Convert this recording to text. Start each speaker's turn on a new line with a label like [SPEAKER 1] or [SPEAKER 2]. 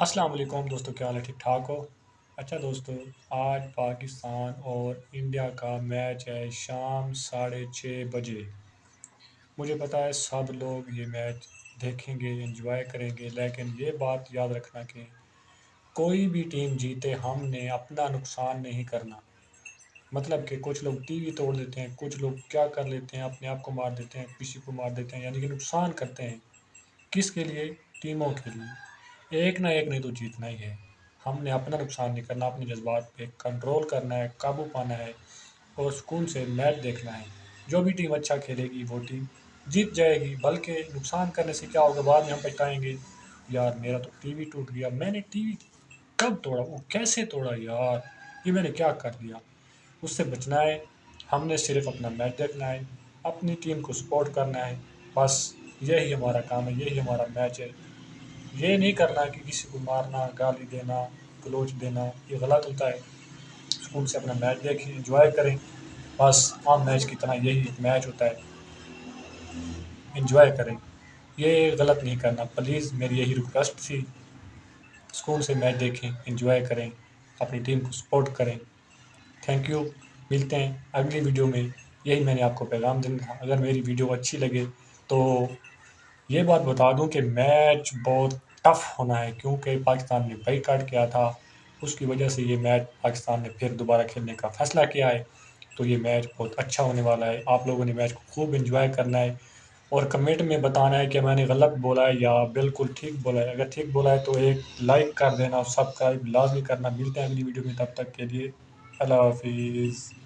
[SPEAKER 1] السلام علیکم دوستوں، کیا حال ہے؟ ٹھیک ٹھاک ہو؟ اچھا دوستوں، آج پاکستان اور انڈیا کا میچ ہے شام 6:30 بجے۔ مجھے پتہ ہے سب لوگ یہ میچ دیکھیں گے، انجوائے کریں گے، لیکن یہ بات یاد رکھنا کہ کوئی بھی ٹیم جیتے ہم نے اپنا نقصان نہیں کرنا۔ مطلب کہ کچھ لوگ ٹی وی توڑ دیتے ہیں، کچھ لوگ کیا کر لیتے ہیں، اپنے آپ کو مار دیتے ہیں، کسی کو مار دیتے ہیں، یعنی کہ نقصان کرتے ہیں۔ کس کے لیے؟ ٹیموں کے لیے۔ ایک نہ ایک نہیں تو جیتنا ہی ہے۔ ہم نے اپنا نقصان نہیں کرنا، اپنے جذبات پہ کنٹرول کرنا ہے، قابو پانا ہے اور سکون سے میچ دیکھنا ہے۔ جو بھی ٹیم اچھا کھیلے گی وہ ٹیم جیت جائے گی، بلکہ نقصان کرنے سے کیا ہوگا، بعد میں ہم پچھتائیں گے، یار میرا تو ٹی وی ٹوٹ گیا، میں نے ٹی وی کب توڑا، وہ کیسے توڑا یار، یہ میں نے کیا کر دیا۔ اس سے بچنا ہے۔ ہم نے صرف اپنا میچ دیکھنا ہے، اپنی ٹیم کو سپورٹ کرنا ہے، بس یہی ہمارا کام ہے، یہی ہمارا میچ ہے۔ یہ نہیں کرنا کہ کسی کو مارنا، گالی دینا، گلوچ دینا، یہ غلط ہوتا ہے۔ سکون سے اپنا میچ دیکھیں، انجوائے کریں، بس عام میچ کی طرح یہی ایک میچ ہوتا ہے، انجوائے کریں۔ یہ غلط نہیں کرنا، پلیز میری یہی ریکویسٹ تھی۔ سکون سے میچ دیکھیں، انجوائے کریں، اپنی ٹیم کو سپورٹ کریں۔ تھینک یو، ملتے ہیں اگلی ویڈیو میں۔ یہی میں نے آپ کو پیغام دینا تھا۔ اگر میری ویڈیو اچھی لگے تو یہ بات بتا دوں کہ میچ بہت ٹف ہونا ہے، کیونکہ پاکستان نے بائیکاٹ کیا تھا، اس کی وجہ سے یہ میچ پاکستان نے پھر دوبارہ کھیلنے کا فیصلہ کیا ہے۔ تو یہ میچ بہت اچھا ہونے والا ہے، آپ لوگوں نے میچ کو خوب انجوائے کرنا ہے اور کمنٹ میں بتانا ہے کہ میں نے غلط بولا ہے یا بالکل ٹھیک بولا ہے۔ اگر ٹھیک بولا ہے تو ایک لائک کر دینا، سبسکرائب لازمی کرنا۔ ملتے ہیں اگلی ویڈیو میں، تب تک کے لیے اللہ حافظ۔